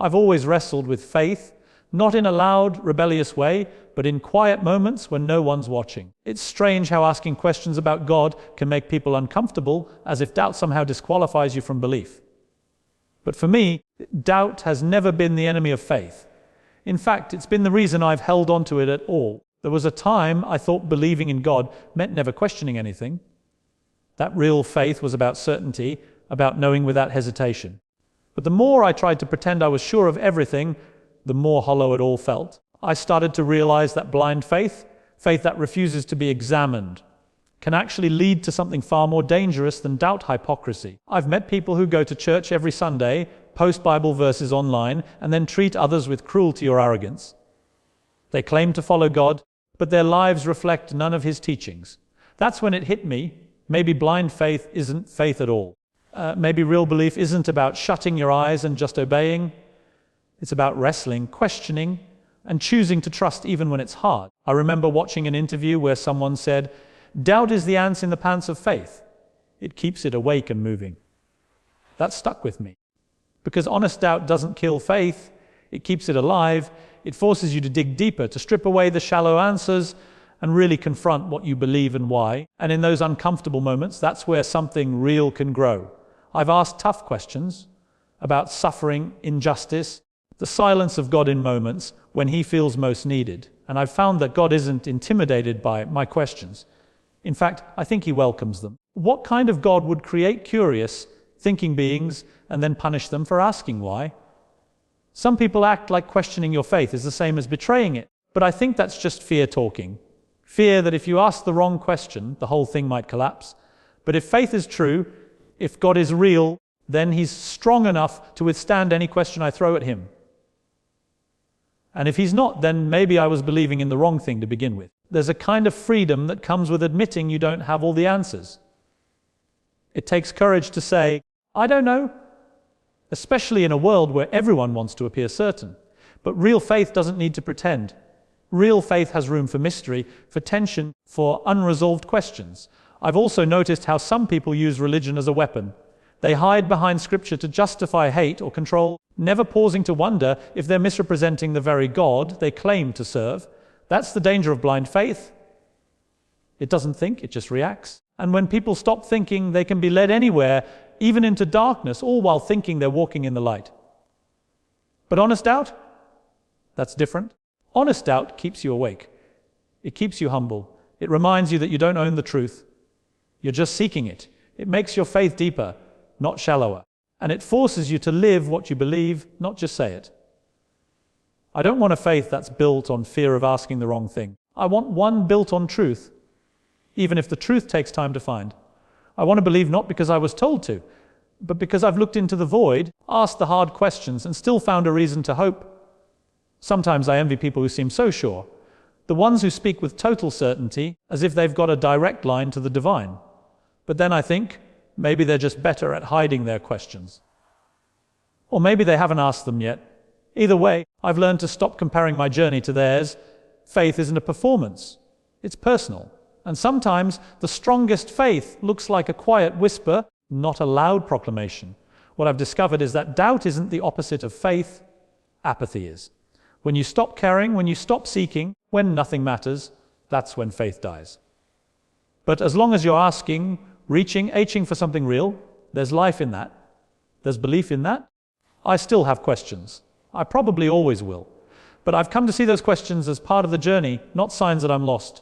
I've always wrestled with faith, not in a loud, rebellious way, but in quiet moments when no one's watching. It's strange how asking questions about God can make people uncomfortable, as if doubt somehow disqualifies you from belief. But for me, doubt has never been the enemy of faith. In fact, it's been the reason I've held on to it at all. There was a time I thought believing in God meant never questioning anything. That real faith was about certainty, about knowing without hesitation. But the more I tried to pretend I was sure of everything, the more hollow it all felt. I started to realize that blind faith, faith that refuses to be examined, can actually lead to something far more dangerous than doubt hypocrisy. I've met people who go to church every Sunday, post Bible verses online, and then treat others with cruelty or arrogance. They claim to follow God, but their lives reflect none of His teachings. That's when it hit me. Maybe blind faith isn't faith at all. Maybe real belief isn't about shutting your eyes and just obeying. It's about wrestling, questioning, and choosing to trust even when it's hard. I remember watching an interview where someone said, "Doubt is the ants in the pants of faith. It keeps it awake and moving." That stuck with me. Because honest doubt doesn't kill faith, it keeps it alive. It forces you to dig deeper, to strip away the shallow answers and really confront what you believe and why. And in those uncomfortable moments, that's where something real can grow. I've asked tough questions about suffering, injustice, the silence of God in moments when He feels most needed. And I've found that God isn't intimidated by my questions. In fact, I think He welcomes them. What kind of God would create curious, thinking beings and then punish them for asking why? Some people act like questioning your faith is the same as betraying it. But I think that's just fear talking. Fear that if you ask the wrong question, the whole thing might collapse. But if faith is true, if God is real, then He's strong enough to withstand any question I throw at Him. And if He's not, then maybe I was believing in the wrong thing to begin with. There's a kind of freedom that comes with admitting you don't have all the answers. It takes courage to say, "I don't know," especially in a world where everyone wants to appear certain. But real faith doesn't need to pretend. Real faith has room for mystery, for tension, for unresolved questions. I've also noticed how some people use religion as a weapon. They hide behind Scripture to justify hate or control, never pausing to wonder if they're misrepresenting the very God they claim to serve. That's the danger of blind faith. It doesn't think, it just reacts. And when people stop thinking, they can be led anywhere, even into darkness, all while thinking they're walking in the light. But honest doubt? That's different. Honest doubt keeps you awake. It keeps you humble. It reminds you that you don't own the truth. You're just seeking it. It makes your faith deeper, not shallower. And it forces you to live what you believe, not just say it. I don't want a faith that's built on fear of asking the wrong thing. I want one built on truth, even if the truth takes time to find. I want to believe not because I was told to, but because I've looked into the void, asked the hard questions, and still found a reason to hope. Sometimes I envy people who seem so sure, the ones who speak with total certainty, as if they've got a direct line to the divine. But then I think, maybe they're just better at hiding their questions. Or maybe they haven't asked them yet. Either way, I've learned to stop comparing my journey to theirs. Faith isn't a performance. It's personal. And sometimes the strongest faith looks like a quiet whisper, not a loud proclamation. What I've discovered is that doubt isn't the opposite of faith. Apathy is. When you stop caring, when you stop seeking, when nothing matters, that's when faith dies. But as long as you're asking, reaching, aching for something real, there's life in that. There's belief in that. I still have questions. I probably always will. But I've come to see those questions as part of the journey, not signs that I'm lost.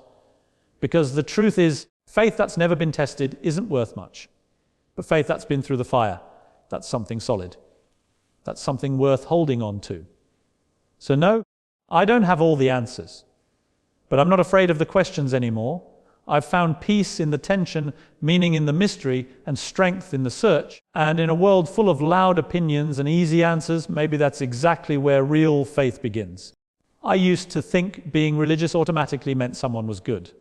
Because the truth is, faith that's never been tested isn't worth much. But faith that's been through the fire, that's something solid. That's something worth holding on to. So no, I don't have all the answers. But I'm not afraid of the questions anymore. I've found peace in the tension, meaning in the mystery, and strength in the search. And in a world full of loud opinions and easy answers, maybe that's exactly where real faith begins. I used to think being religious automatically meant someone was good.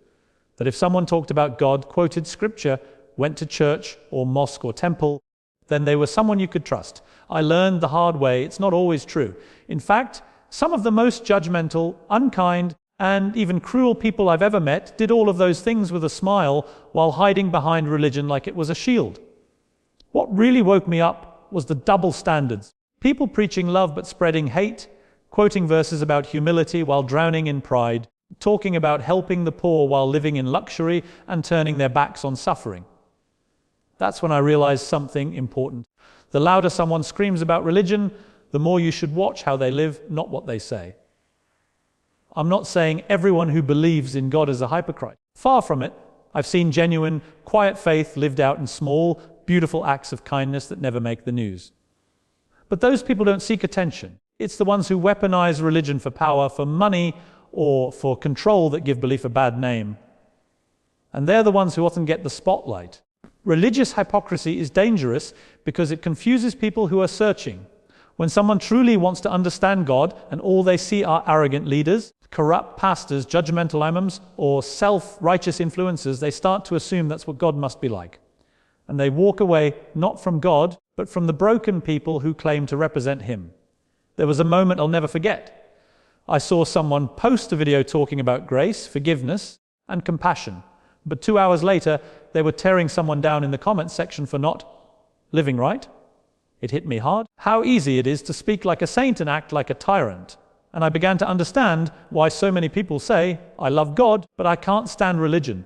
That if someone talked about God, quoted Scripture, went to church or mosque or temple, then they were someone you could trust. I learned the hard way it's not always true. In fact, some of the most judgmental, unkind, and even cruel people I've ever met did all of those things with a smile while hiding behind religion like it was a shield. What really woke me up was the double standards. People preaching love but spreading hate, quoting verses about humility while drowning in pride, talking about helping the poor while living in luxury and turning their backs on suffering. That's when I realized something important. The louder someone screams about religion, the more you should watch how they live, not what they say. I'm not saying everyone who believes in God is a hypocrite. Far from it. I've seen genuine, quiet faith lived out in small, beautiful acts of kindness that never make the news. But those people don't seek attention. It's the ones who weaponize religion for power, for money, or for control that give belief a bad name. And they're the ones who often get the spotlight. Religious hypocrisy is dangerous because it confuses people who are searching. When someone truly wants to understand God and all they see are arrogant leaders, corrupt pastors, judgmental imams, or self-righteous influencers, they start to assume that's what God must be like. And they walk away not from God, but from the broken people who claim to represent Him. There was a moment I'll never forget. I saw someone post a video talking about grace, forgiveness, and compassion. But 2 hours later, they were tearing someone down in the comments section for not living right. It hit me hard. How easy it is to speak like a saint and act like a tyrant. And I began to understand why so many people say, I love God, but I can't stand religion.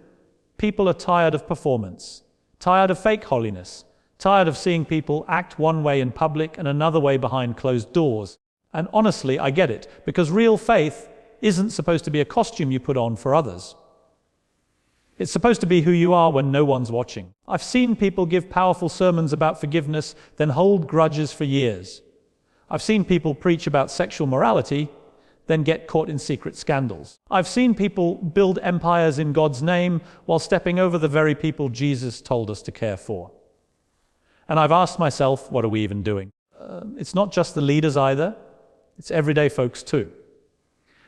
People are tired of performance, tired of fake holiness, tired of seeing people act one way in public and another way behind closed doors. And honestly, I get it, because real faith isn't supposed to be a costume you put on for others. It's supposed to be who you are when no one's watching. I've seen people give powerful sermons about forgiveness, then hold grudges for years. I've seen people preach about sexual morality, then get caught in secret scandals. I've seen people build empires in God's name while stepping over the very people Jesus told us to care for. And I've asked myself, what are we even doing? It's not just the leaders either. It's everyday folks too.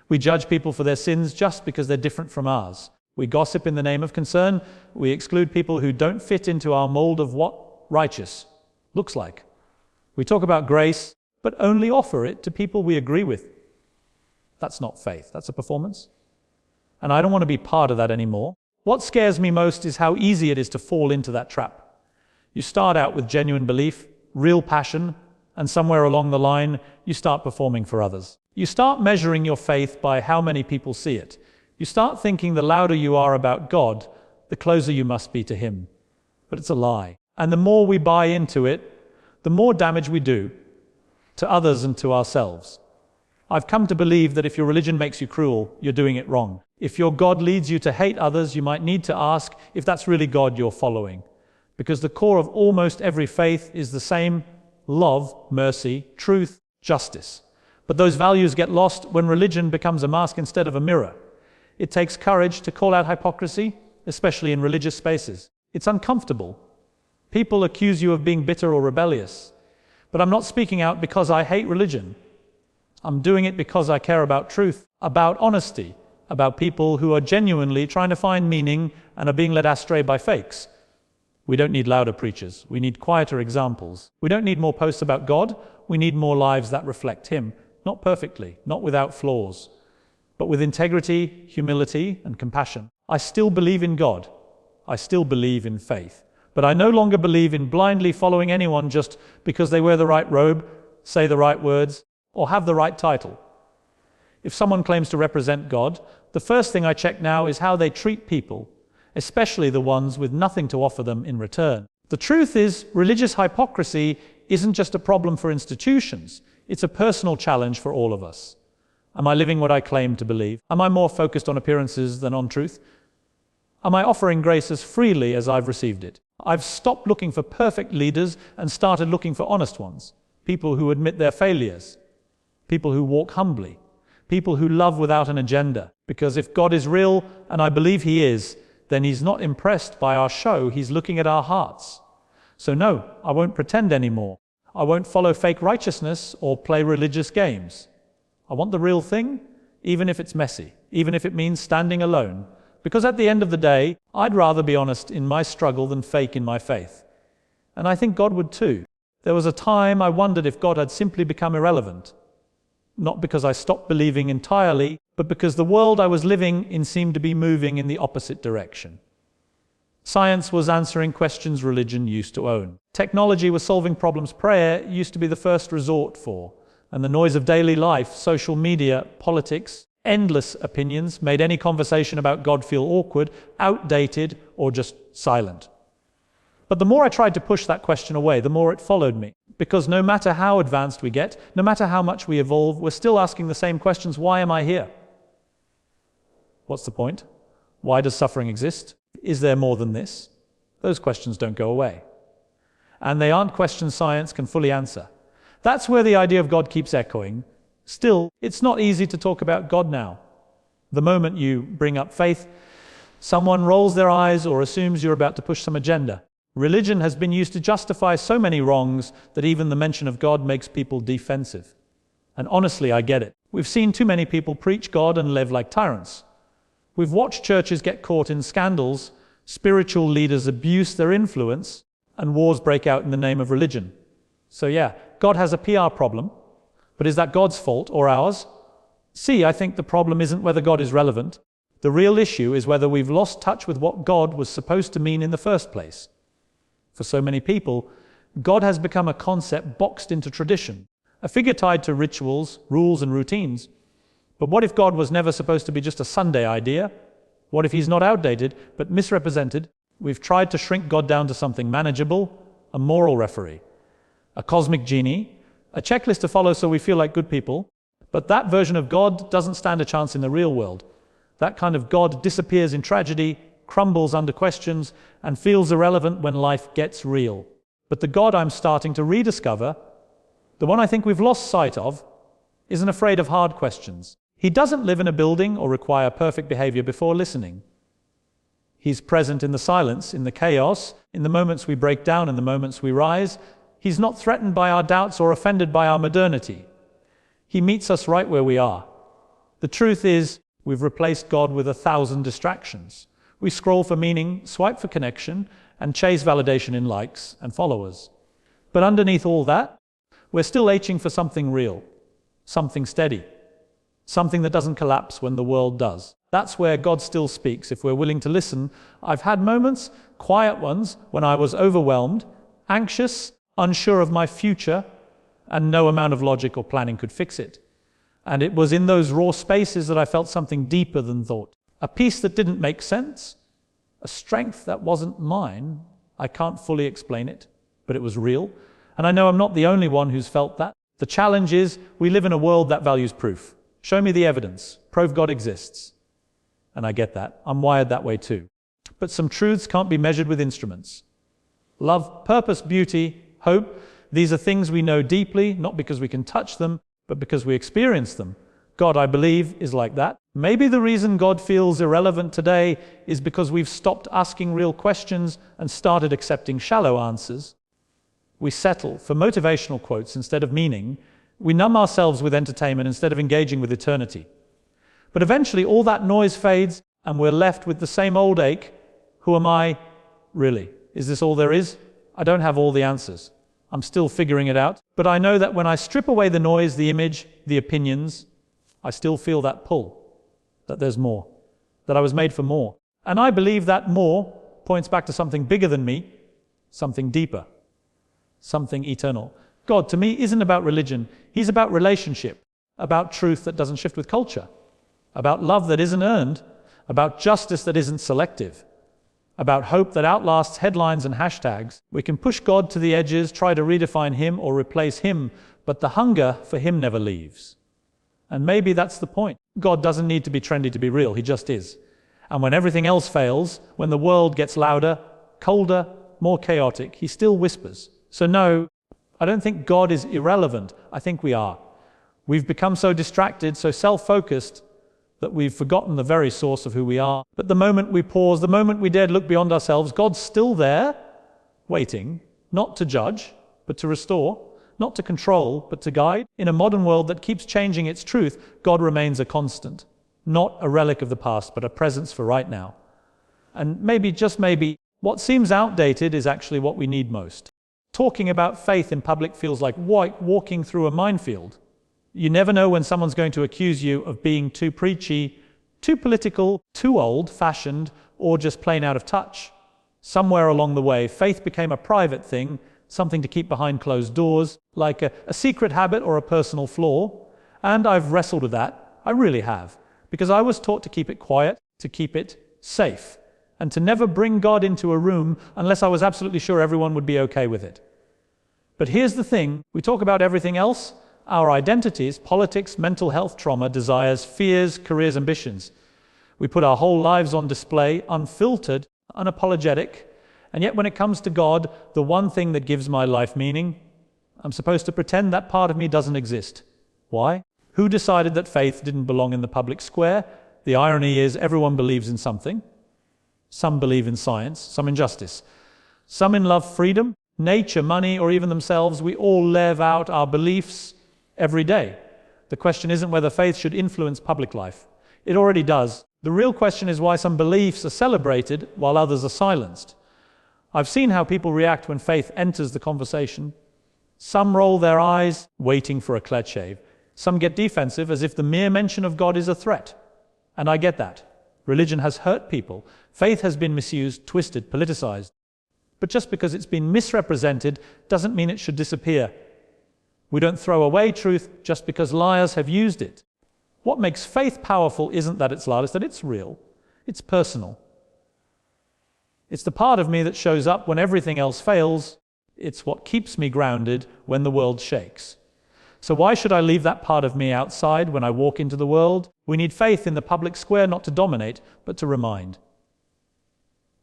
We judge people for their sins just because they're different from ours. We gossip in the name of concern. We exclude people who don't fit into our mold of what righteous looks like. We talk about grace, but only offer it to people we agree with. That's not faith. That's a performance. And I don't want to be part of that anymore. What scares me most is how easy it is to fall into that trap. You start out with genuine belief, real passion, and somewhere along the line, you start performing for others. You start measuring your faith by how many people see it. You start thinking the louder you are about God, the closer you must be to Him. But it's a lie. And the more we buy into it, the more damage we do to others and to ourselves. I've come to believe that if your religion makes you cruel, you're doing it wrong. If your God leads you to hate others, you might need to ask if that's really God you're following. Because the core of almost every faith is the same: love, mercy, truth, justice. But those values get lost when religion becomes a mask instead of a mirror. It takes courage to call out hypocrisy, especially in religious spaces. It's uncomfortable. People accuse you of being bitter or rebellious. But I'm not speaking out because I hate religion. I'm doing it because I care about truth, about honesty, about people who are genuinely trying to find meaning and are being led astray by fakes. We don't need louder preachers. We need quieter examples. We don't need more posts about God. We need more lives that reflect Him, not perfectly, not without flaws, but with integrity, humility, and compassion. I still believe in God. I still believe in faith. But I no longer believe in blindly following anyone just because they wear the right robe, say the right words, or have the right title. If someone claims to represent God, the first thing I check now is how they treat people, especially the ones with nothing to offer them in return. The truth is, religious hypocrisy isn't just a problem for institutions. It's a personal challenge for all of us. Am I living what I claim to believe? Am I more focused on appearances than on truth? Am I offering grace as freely as I've received it? I've stopped looking for perfect leaders and started looking for honest ones. People who admit their failures. People who walk humbly. People who love without an agenda. Because if God is real, and I believe He is, then He's not impressed by our show. He's looking at our hearts. So no, I won't pretend anymore. I won't follow fake righteousness or play religious games. I want the real thing, even if it's messy, even if it means standing alone. Because at the end of the day, I'd rather be honest in my struggle than fake in my faith. And I think God would too. There was a time I wondered if God had simply become irrelevant. Not because I stopped believing entirely, but because the world I was living in seemed to be moving in the opposite direction. Science was answering questions religion used to own. Technology was solving problems prayer used to be the first resort for. And the noise of daily life, social media, politics, endless opinions made any conversation about God feel awkward, outdated, or just silent. But the more I tried to push that question away, the more it followed me. Because no matter how advanced we get, no matter how much we evolve, we're still asking the same questions. Why am I here? What's the point? Why does suffering exist? Is there more than this? Those questions don't go away. And they aren't questions science can fully answer. That's where the idea of God keeps echoing. Still, it's not easy to talk about God now. The moment you bring up faith, someone rolls their eyes or assumes you're about to push some agenda. Religion has been used to justify so many wrongs that even the mention of God makes people defensive. And honestly, I get it. We've seen too many people preach God and live like tyrants. We've watched churches get caught in scandals, spiritual leaders abuse their influence, and wars break out in the name of religion. So yeah, God has a PR problem, but is that God's fault or ours? See, I think the problem isn't whether God is relevant. The real issue is whether we've lost touch with what God was supposed to mean in the first place. For so many people, God has become a concept boxed into tradition, a figure tied to rituals, rules, and routines. But what if God was never supposed to be just a Sunday idea? What if he's not outdated, but misrepresented? We've tried to shrink God down to something manageable, a moral referee, a cosmic genie, a checklist to follow so we feel like good people. But that version of God doesn't stand a chance in the real world. That kind of God disappears in tragedy, crumbles under questions, and feels irrelevant when life gets real. But the God I'm starting to rediscover, the one I think we've lost sight of, isn't afraid of hard questions. He doesn't live in a building or require perfect behavior before listening. He's present in the silence, in the chaos, in the moments we break down, in the moments we rise. He's not threatened by our doubts or offended by our modernity. He meets us right where we are. The truth is, we've replaced God with 1,000 distractions. We scroll for meaning, swipe for connection, and chase validation in likes and followers. But underneath all that, we're still aching for something real, something steady, something that doesn't collapse when the world does. That's where God still speaks if we're willing to listen. I've had moments, quiet ones, when I was overwhelmed, anxious, unsure of my future, and no amount of logic or planning could fix it. And it was in those raw spaces that I felt something deeper than thought. A peace that didn't make sense, a strength that wasn't mine. I can't fully explain it, but it was real. And I know I'm not the only one who's felt that. The challenge is, we live in a world that values proof. Show me the evidence. Prove God exists. And I get that. I'm wired that way too. But some truths can't be measured with instruments. Love, purpose, beauty, hope, these are things we know deeply, not because we can touch them, but because we experience them. God, I believe, is like that. Maybe the reason God feels irrelevant today is because we've stopped asking real questions and started accepting shallow answers. We settle for motivational quotes instead of meaning. We numb ourselves with entertainment instead of engaging with eternity. But eventually all that noise fades and we're left with the same old ache. Who am I? Really? Is this all there is? I don't have all the answers. I'm still figuring it out. But I know that when I strip away the noise, the image, the opinions, I still feel that pull, that there's more, that I was made for more. And I believe that more points back to something bigger than me, something deeper, something eternal. God, to me, isn't about religion. He's about relationship, about truth that doesn't shift with culture, about love that isn't earned, about justice that isn't selective, about hope that outlasts headlines and hashtags. We can push God to the edges, try to redefine him or replace him, but the hunger for him never leaves. And maybe that's the point. God doesn't need to be trendy to be real, he just is. And when everything else fails, when the world gets louder, colder, more chaotic, he still whispers. So no, I don't think God is irrelevant. I think we are. We've become so distracted, so self-focused, that we've forgotten the very source of who we are. But the moment we pause, the moment we dare look beyond ourselves, God's still there, waiting, not to judge, but to restore, not to control, but to guide. In a modern world that keeps changing its truth, God remains a constant, not a relic of the past, but a presence for right now. And maybe, just maybe, what seems outdated is actually what we need most. Talking about faith in public feels like walking through a minefield. You never know when someone's going to accuse you of being too preachy, too political, too old-fashioned, or just plain out of touch. Somewhere along the way, faith became a private thing, something to keep behind closed doors, like a secret habit or a personal flaw. And I've wrestled with that. I really have. Because I was taught to keep it quiet, to keep it safe, and to never bring God into a room unless I was absolutely sure everyone would be okay with it. But here's the thing, we talk about everything else, our identities, politics, mental health, trauma, desires, fears, careers, ambitions. We put our whole lives on display, unfiltered, unapologetic, and yet when it comes to God, the one thing that gives my life meaning, I'm supposed to pretend that part of me doesn't exist. Why? Who decided that faith didn't belong in the public square? The irony is everyone believes in something. Some believe in science, some in justice. Some in love, freedom, nature, money, or even themselves. We all live out our beliefs every day. The question isn't whether faith should influence public life. It already does. The real question is why some beliefs are celebrated while others are silenced. I've seen how people react when faith enters the conversation. Some roll their eyes, waiting for a cliche. Some get defensive as if the mere mention of God is a threat. And I get that. Religion has hurt people. Faith has been misused, twisted, politicized. But just because it's been misrepresented doesn't mean it should disappear. We don't throw away truth just because liars have used it. What makes faith powerful isn't that it's loud, it's that it's real. It's personal. It's the part of me that shows up when everything else fails. It's what keeps me grounded when the world shakes. So why should I leave that part of me outside when I walk into the world? We need faith in the public square not to dominate, but to remind.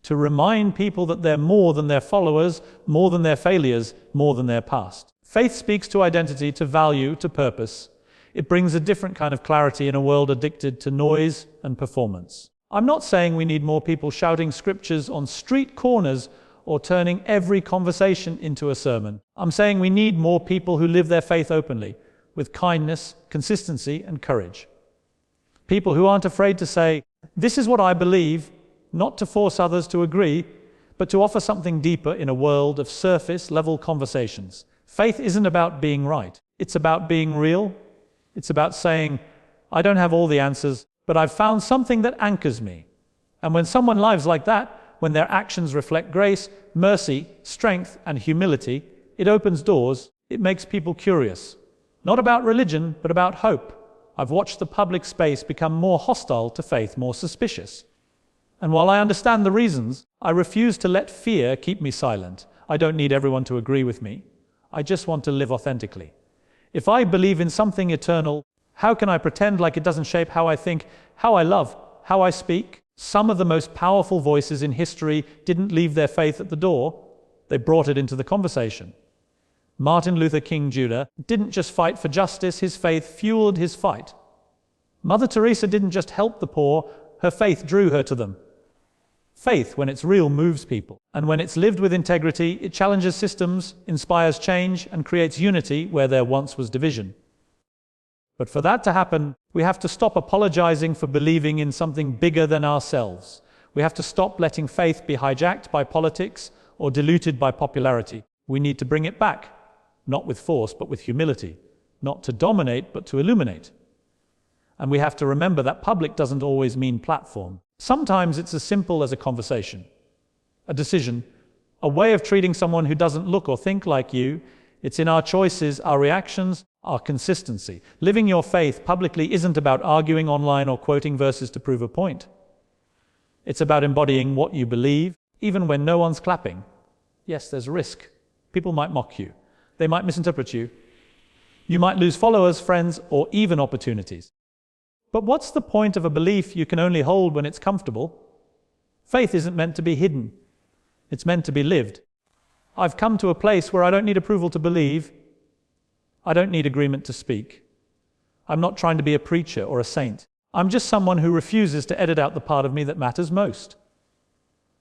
To remind people that they're more than their followers, more than their failures, more than their past. Faith speaks to identity, to value, to purpose. It brings a different kind of clarity in a world addicted to noise and performance. I'm not saying we need more people shouting scriptures on street corners or turning every conversation into a sermon. I'm saying we need more people who live their faith openly, with kindness, consistency, and courage. People who aren't afraid to say, this is what I believe, not to force others to agree, but to offer something deeper in a world of surface-level conversations. Faith isn't about being right. It's about being real. It's about saying, I don't have all the answers, but I've found something that anchors me. And when someone lives like that, when their actions reflect grace, mercy, strength, and humility, it opens doors. It makes people curious. Not about religion, but about hope. I've watched the public space become more hostile to faith, more suspicious. And while I understand the reasons, I refuse to let fear keep me silent. I don't need everyone to agree with me. I just want to live authentically. If I believe in something eternal, how can I pretend like it doesn't shape how I think, how I love, how I speak? Some of the most powerful voices in history didn't leave their faith at the door. They brought it into the conversation. Martin Luther King Jr. didn't just fight for justice, his faith fueled his fight. Mother Teresa didn't just help the poor, her faith drew her to them. Faith, when it's real, moves people. And when it's lived with integrity, it challenges systems, inspires change, and creates unity where there once was division. But for that to happen, we have to stop apologizing for believing in something bigger than ourselves. We have to stop letting faith be hijacked by politics or diluted by popularity. We need to bring it back, not with force, but with humility. Not to dominate, but to illuminate. And we have to remember that public doesn't always mean platform. Sometimes it's as simple as a conversation, a decision, a way of treating someone who doesn't look or think like you. It's in our choices, our reactions, our consistency. Living your faith publicly isn't about arguing online or quoting verses to prove a point. It's about embodying what you believe, even when no one's clapping. Yes, there's risk. People might mock you. They might misinterpret you. You might lose followers, friends, or even opportunities. But what's the point of a belief you can only hold when it's comfortable? Faith isn't meant to be hidden. It's meant to be lived. I've come to a place where I don't need approval to believe. I don't need agreement to speak. I'm not trying to be a preacher or a saint. I'm just someone who refuses to edit out the part of me that matters most.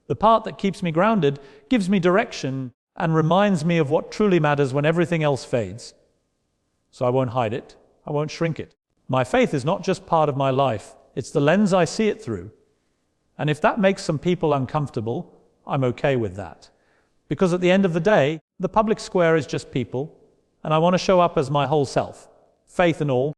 The part that keeps me grounded, gives me direction, and reminds me of what truly matters when everything else fades. So I won't hide it. I won't shrink it. My faith is not just part of my life. It's the lens I see it through. And if that makes some people uncomfortable, I'm okay with that. Because at the end of the day, the public square is just people, and I want to show up as my whole self, faith and all,